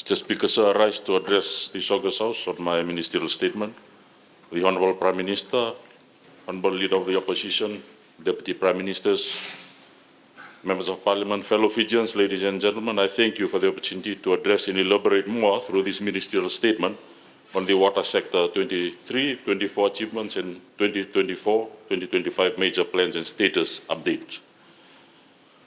Mr. Speaker, sir, I rise to address this August House on my ministerial statement. The Honourable Prime Minister, Honourable Leader of the Opposition, Deputy Prime Ministers, Members of Parliament, fellow Fijians, ladies and gentlemen, I thank you for the opportunity to address and elaborate more through this ministerial statement on the water sector 23-24 achievements and 2024-2025 major plans and status update.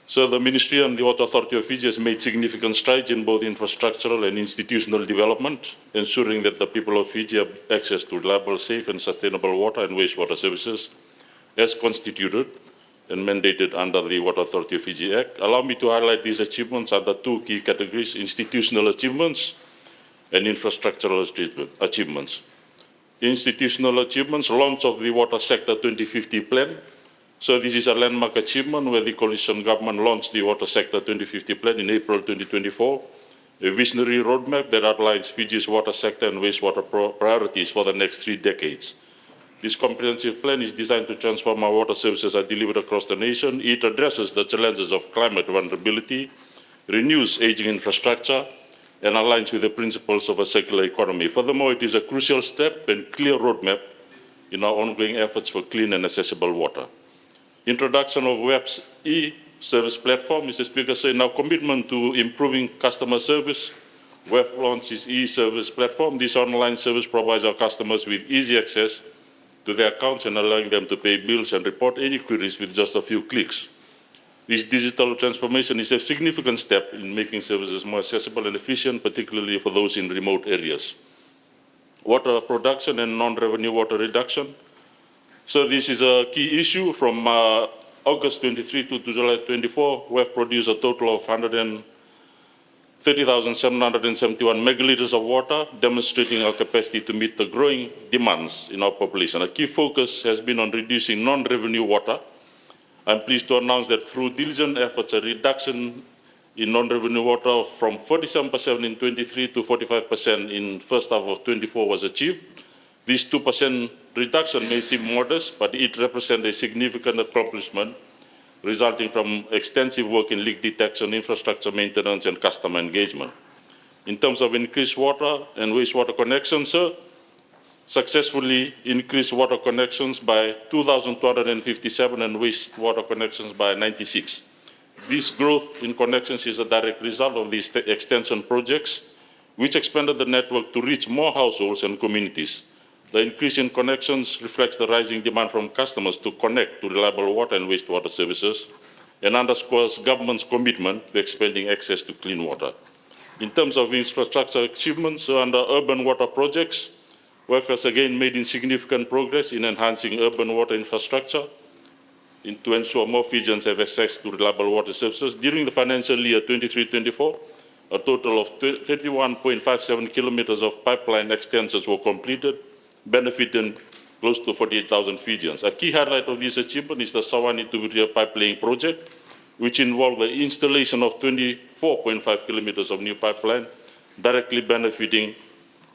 So the Ministry and the Water Authority of Fiji has made significant strides in both infrastructural and institutional development, ensuring that the people of Fiji have access to reliable, safe and sustainable water and wastewater services as constituted and mandated under the Water Authority of Fiji Act. Allow me to highlight these achievements under two key categories: institutional achievements and infrastructural achievements. Institutional achievements: launch of the Water Sector 2050 Plan. So this is a landmark achievement where the coalition government launched the Water Sector 2050 Plan in April 2024, a visionary roadmap that outlines Fiji's water sector and wastewater priorities for the next 3 decades. This comprehensive plan is designed to transform how water services are delivered across the nation. It addresses the challenges of climate vulnerability, renews aging infrastructure, and aligns with the principles of a circular economy. Furthermore, it is a crucial step and clear roadmap in our ongoing efforts for clean and accessible water. Introduction of WEF's e-service platform, Mr. Speaker, so in our commitment to improving customer service, WEF launched its e-service platform. This online service provides our customers with easy access to their accounts and allowing them to pay bills and report any queries with just a few clicks. This digital transformation is a significant step in making services more accessible and efficient, particularly for those in remote areas. Water production and non-revenue water reduction. So this is a key issue. From August 23 to July 24, we have produced a total of 130,771 megaliters of water, demonstrating our capacity to meet the growing demands in our population. A key focus has been on reducing non-revenue water. I'm pleased to announce that through diligent efforts, a reduction in non-revenue water from 47% in 23 to 45% in first half of 24 was achieved. This 2% reduction may seem modest, but it represents a significant accomplishment resulting from extensive work in leak detection, infrastructure maintenance, and customer engagement. In terms of increased water and wastewater connections, sir, successfully increased water connections by 2,257 and wastewater connections by 96. This growth in connections is a direct result of these extension projects, which expanded the network to reach more households and communities. The increase in connections reflects the rising demand from customers to connect to reliable water and wastewater services and underscores government's commitment to expanding access to clean water. In terms of infrastructure achievements under urban water projects, WEF has again made significant progress in enhancing urban water infrastructure to ensure more Fijians have access to reliable water services. During the financial year 23-24, a total of 31.57 kilometers of pipeline extensions were completed, benefiting close to 48,000 Fijians. A key highlight of this achievement is the Sawani to Wiria pipelaying project, which involved the installation of 24.5 kilometers of new pipeline, directly benefiting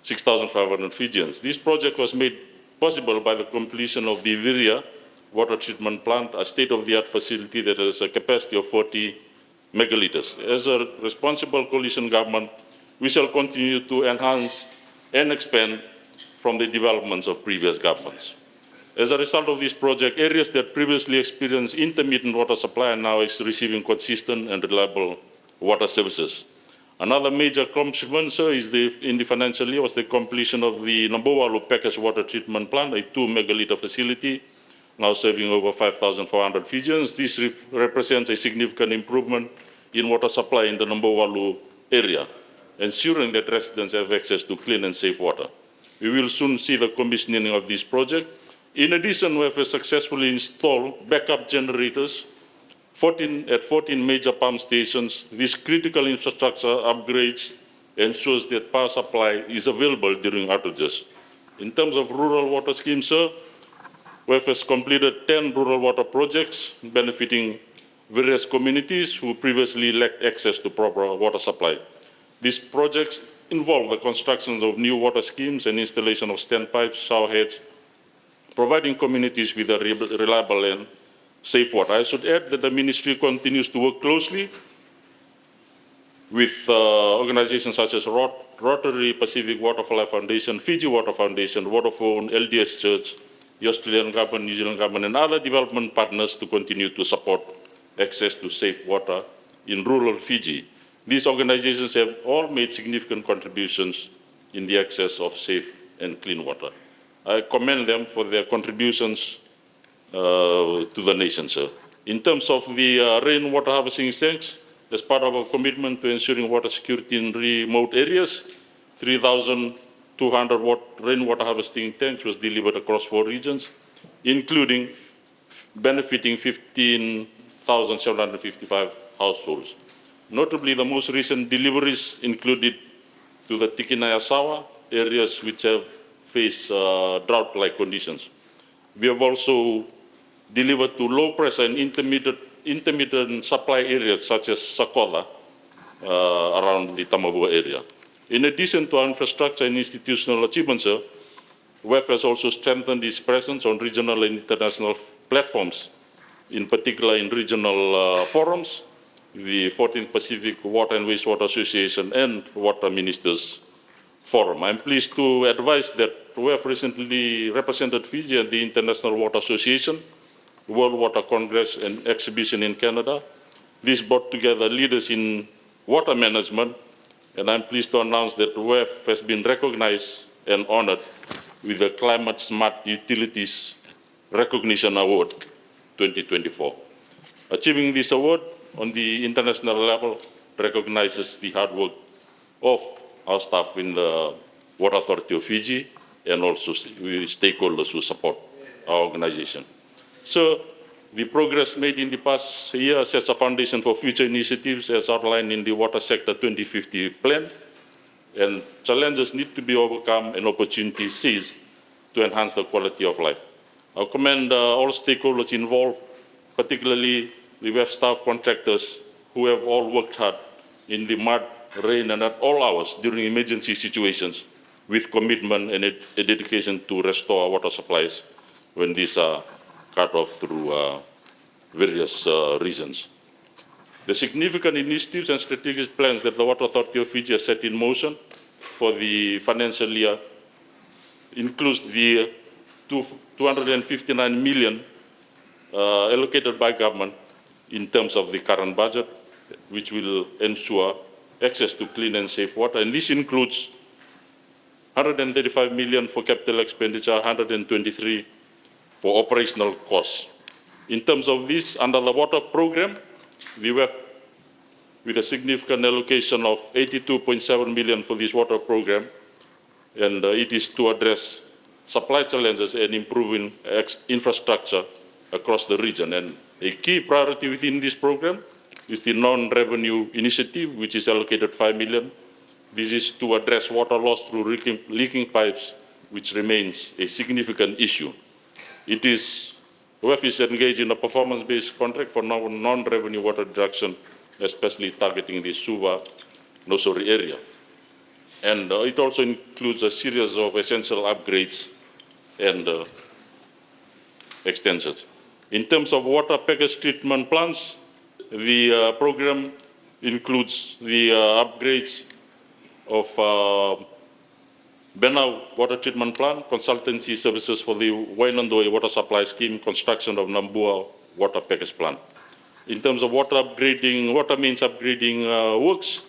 6,500 Fijians. This project was made possible by the completion of the Wiria water treatment plant, a state-of-the-art facility that has a capacity of 40 megaliters. As a responsible coalition government, we shall continue to enhance and expand from the developments of previous governments. As a result of this project, areas that previously experienced intermittent water supply are now receiving consistent and reliable water services. Another major accomplishment, sir, in the financial year was the completion of the Nambowalu packaged water treatment plant, a 2 megaliter facility, now serving over 5,400 Fijians. This represents a significant improvement in water supply in the Nambowalu area, ensuring that residents have access to clean and safe water. We will soon see the commissioning of this project. In addition, we have successfully installed backup generators at 14 major pump stations. This critical infrastructure upgrades ensures that power supply is available during outages. In terms of rural water schemes, sir, WEF has completed 10 rural water projects benefiting various communities who previously lacked access to proper water supply. These projects involve the construction of new water schemes and installation of standpipes, showerheads, providing communities with a reliable and safe water. I should add that the ministry continues to work closely with organizations such as Rotary Pacific Water for Life Foundation, Fiji Water Foundation, Vodafone, LDS Church, the Australian government, New Zealand government, and other development partners to continue to support access to safe water in rural Fiji. These organizations have all made significant contributions in the access of safe and clean water. I commend them for their contributions to the nation, sir. In terms of the rainwater harvesting tanks, as part of our commitment to ensuring water security in remote areas, 3,200 rainwater harvesting tanks was delivered across 4 regions, including benefiting 15,755 households. Notably, the most recent deliveries included to the Tikinayasawa areas which have faced drought-like conditions. We have also delivered to low-pressure and intermittent supply areas such as Sakola around the Tamabua area. In addition to our infrastructure and institutional achievements, WEF has also strengthened its presence on regional and international platforms, in particular in regional forums, the 14th Pacific Water and Wastewater Association and Water Ministers Forum. I'm pleased to advise that WEF recently represented Fiji at the International Water Association, World Water Congress and Exhibition in Canada. This brought together leaders in water management, and I'm pleased to announce that WEF has been recognized and honored with the Climate Smart Utilities Recognition Award 2024. Achieving this award on the international level recognizes the hard work of our staff in the Water Authority of Fiji and also stakeholders who support our organization. So, the progress made in the past year sets a foundation for future initiatives as outlined in the Water Sector 2050 plan, and challenges need to be overcome and opportunities seized to enhance the quality of life. I commend all stakeholders involved, particularly the WEF staff contractors who have all worked hard in the mud, rain, and at all hours during emergency situations with commitment and a dedication to restore our water supplies when these are cut off through various reasons. The significant initiatives and strategic plans that the Water Authority of Fiji has set in motion for the financial year includes the 259 million allocated by government in terms of the current budget, which will ensure access to clean and safe water. And this includes 135 million for capital expenditure, 123 for operational costs. In terms of this, under the water program, we were with a significant allocation of 82.7 million for this water program, and it is to address supply challenges and improving infrastructure across the region. And a key priority within this program is the non-revenue initiative, which is allocated 5 million. This is to address water loss through leaking pipes, which remains a significant issue. WEF is engaged in a performance-based contract for non-revenue water reduction, especially targeting the Suva-Nosori area. And it also includes a series of essential upgrades and extensions. In terms of water package treatment plants, the program includes the upgrades of Benau Water Treatment Plant, consultancy services for the Wainandoi Water Supply Scheme, construction of Nambua Water Package Plant. In terms of water mains upgrading works,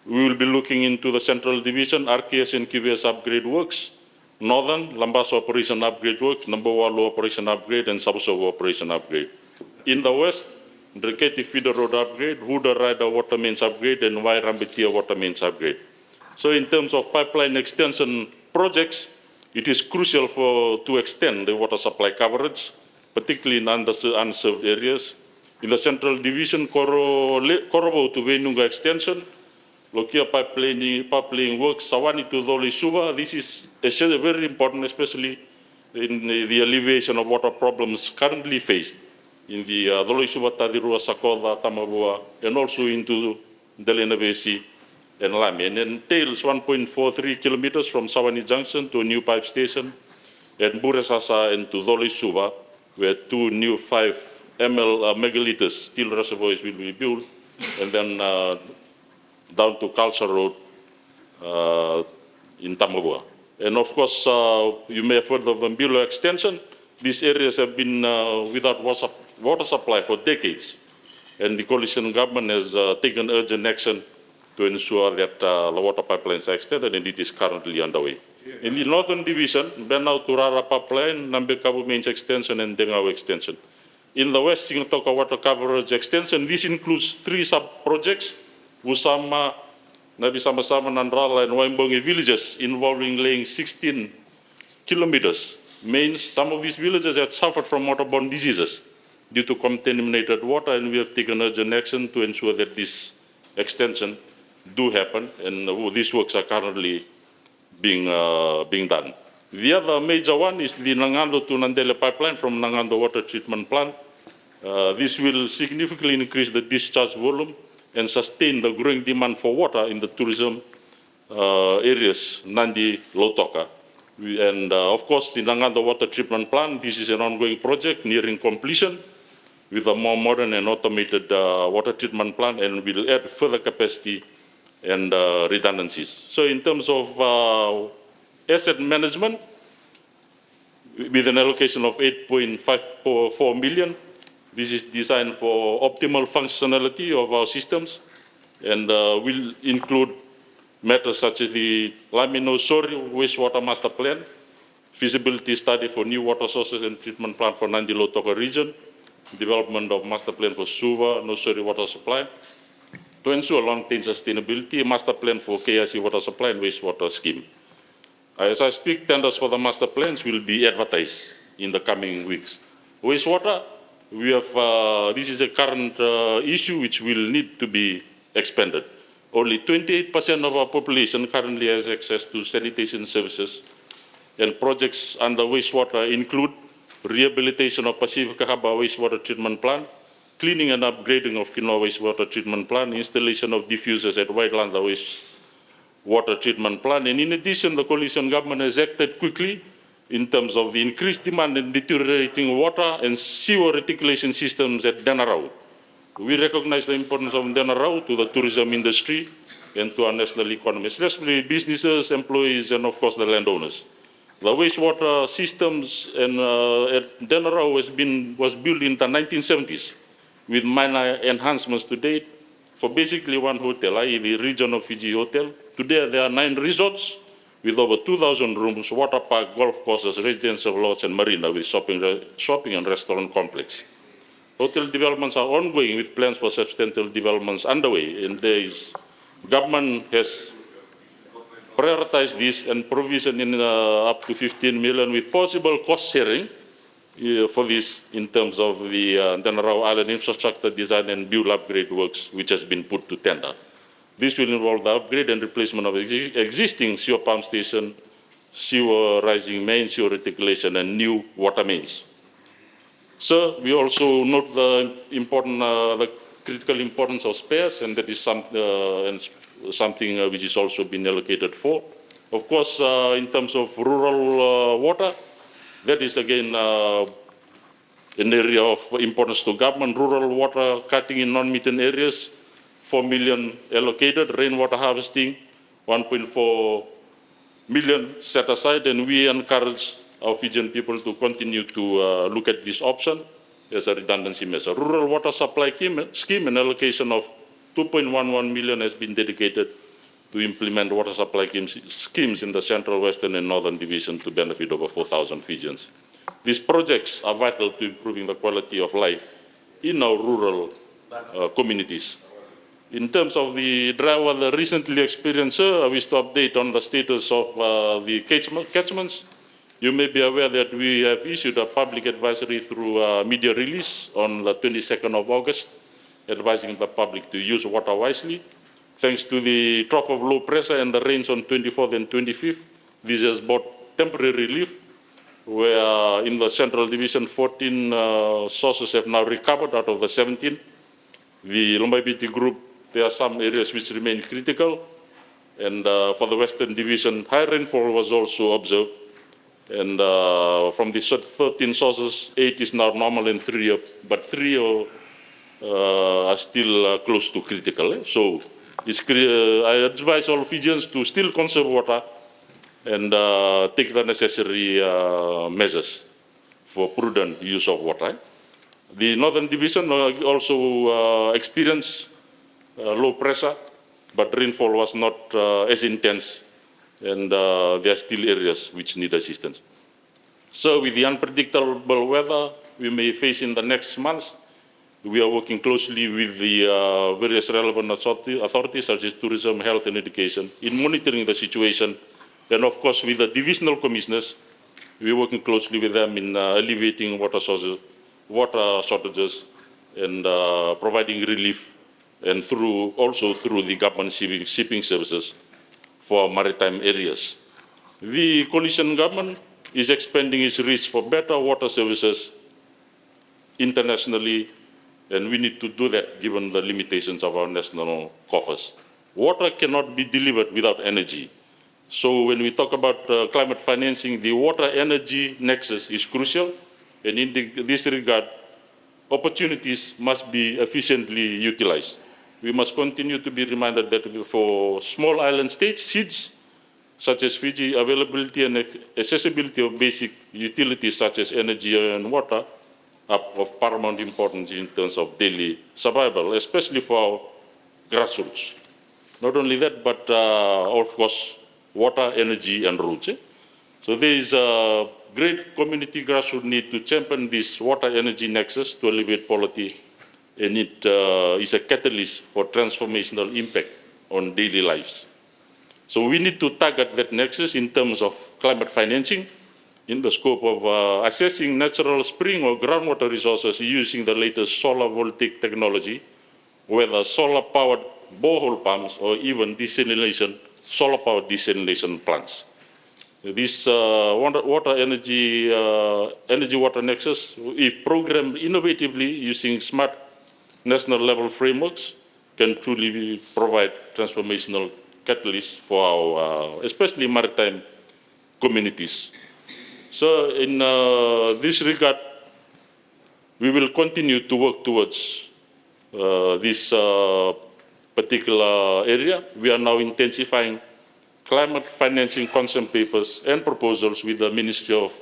we will be looking into the Central Division, RKS and QVS upgrade works, Northern, Lambaso Operation Upgrade works, Nambawalu Operation Upgrade, and Sabusovo Operation Upgrade. In the West, Dreketi Feeder Road Upgrade, Huda Rider Water Mains Upgrade, and Wairambetia Water Mains Upgrade. So in terms of pipeline extension projects, it is crucial to extend the water supply coverage, particularly in unserved areas. In the Central Division, Korobo to Venunga extension, Lokia pipeline works, Sawani to Doli Suva. This is very important, especially in the alleviation of water problems currently faced in the Doli Suva, Tadirua, Sakola, Tamabua, and also into Delena Besi and Lami, and entails 1.43 kilometers from Sawani Junction to a new pipe station at Buresasa and to Doli Suva, where 2 new 5 ml megaliters steel reservoirs will be built, and then down to Culture Road in Tamabua. And of course, you may have heard of the Mbilo extension. These areas have been without water supply for decades. And the coalition government has taken urgent action to ensure that the water pipelines are extended, and it is currently underway. In the Northern Division, Benau to Rara Pipeline, Nambekabu Mains Extension, and Dengau Extension. In the West Singatoka Water Coverage Extension, this includes 3 sub-projects, Usama, Nabi Sama-Sama, Nandrala, and Waimbongi villages, involving laying 16 kilometers. Means some of these villages had suffered from waterborne diseases due to contaminated water, and we have taken urgent action to ensure that this extension do happen, and these works are currently being done. The other major one is the Nangando to Nandele pipeline from Nangando water treatment plant. This will significantly increase the discharge volume and sustain the growing demand for water in the tourism areas, Nandi, Lautoka. And of course, the Nangando water treatment plant, this is an ongoing project nearing completion with a more modern and automated water treatment plant, and will add further capacity and redundancies. So in terms of asset management, with an allocation of 8.54 million, this is designed for optimal functionality of our systems, and will include matters such as the Lamino-Sori wastewater master plan, feasibility study for new water sources and treatment plant for Nandi Lautoka region, development of master plan for Suva, Nosori water supply, to ensure long-term sustainability, master plan for KIC water supply and wastewater scheme. As I speak, tenders for the master plans will be advertised in the coming weeks. Wastewater, we have, this is a current issue which will need to be expanded. Only 28% of our population currently has access to sanitation services, and projects under wastewater include rehabilitation of Pacifica Haba wastewater treatment plant, cleaning and upgrading of Kinoa wastewater treatment plant, installation of diffusers at Waitlanda wastewater treatment plant. And in addition, the coalition government has acted quickly in terms of the increased demand and deteriorating water and sewer reticulation systems at Denarau. We recognize the importance of Denarau to the tourism industry and to our national economy, especially businesses, employees, and of course the landowners. The wastewater systems at Denarau was built in the 1970s with minor enhancements to date for basically one hotel, i.e. the Region of Fiji Hotel. Today there are 9 resorts with over 2,000 rooms, water park, golf courses, residential lodge, and marina with shopping and restaurant complex. Hotel developments are ongoing with plans for substantial developments underway, and government has prioritized this and provision in up to 15 million with possible cost sharing for this in terms of the Denarau Island infrastructure design and build upgrade works, which has been put to tender. This will involve the upgrade and replacement of existing sewer pump station, sewer rising mains, sewer reticulation, and new water mains. So we also note the critical importance of spares, and that is something which is also been allocated for. Of course, in terms of rural water, that is again an area of importance to government. Rural water cutting in non-median areas, 4 million allocated. Rainwater harvesting, 1.4 million set aside, and we encourage our Fijian people to continue to look at this option as a redundancy measure. Rural water supply scheme, an allocation of 2.11 million has been dedicated to implement water supply schemes in the Central, Western, and Northern Division to benefit over 4,000 Fijians. These projects are vital to improving the quality of life in our rural communities. In terms of the dry weather recently experienced, I wish to update on the status of the catchments. You may be aware that we have issued a public advisory through a media release on the 22nd of August, advising the public to use water wisely. Thanks to the trough of low pressure and the rains on 24th and 25th, this has brought temporary relief, where in the Central Division, 14 sources have now recovered out of the 17. The Lombay-Biti group, there are some areas which remain critical, and for the Western Division, high rainfall was also observed. And from the 13 sources, 8 is now normal and 3 are still close to critical. So I advise all Fijians to still conserve water and take the necessary measures for prudent use of water. The Northern Division also experienced low pressure, but rainfall was not as intense, and there are still areas which need assistance. So with the unpredictable weather we may face in the next months, we are working closely with the various relevant authorities such as tourism, health and education in monitoring the situation, and of course with the divisional commissioners, we are working closely with them in alleviating water shortages and providing relief, and also through the government shipping services for maritime areas. The coalition government is expanding its reach for better water services internationally, and we need to do that given the limitations of our national coffers. Water cannot be delivered without energy. So when we talk about climate financing, the water-energy nexus is crucial, and in this regard, opportunities must be efficiently utilized. We must continue to be reminded that for small island states, such as Fiji, availability and accessibility of basic utilities such as energy and water are of paramount importance in terms of daily survival, especially for our grassroots. Not only that, but of course, water, energy, and roads. So there is a great community grassroots need to champion this water-energy nexus to alleviate poverty, and it is a catalyst for transformational impact on daily lives. So we need to target that nexus in terms of climate financing in the scope of assessing natural spring or groundwater resources using the latest solar voltaic technology, whether solar-powered borehole pumps or even desalination, solar-powered desalination plants. This energy water nexus, if programmed innovatively using smart national level frameworks, can truly provide transformational catalyst for our, especially maritime communities. So in this regard, we will continue to work towards this particular area. We are now intensifying climate financing concept papers and proposals with the Ministry of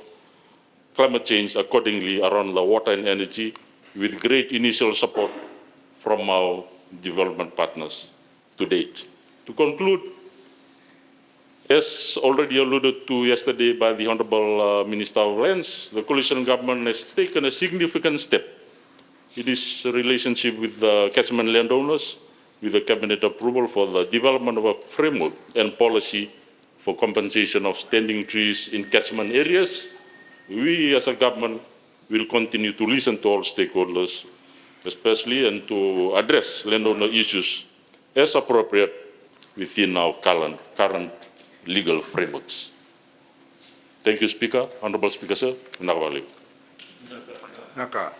Climate Change accordingly around the water and energy, with great initial support from our development partners to date. To conclude, as already alluded to yesterday by the Honourable Minister of Lands, the coalition government has taken a significant step in its relationship with the catchment landowners, with the cabinet approval for the development of a framework and policy for compensation of standing trees in catchment areas. We as a government will continue to listen to all stakeholders, especially, and to address landowner issues as appropriate within our current legal frameworks. Thank you, Speaker. Honourable Speaker, sir. Naka.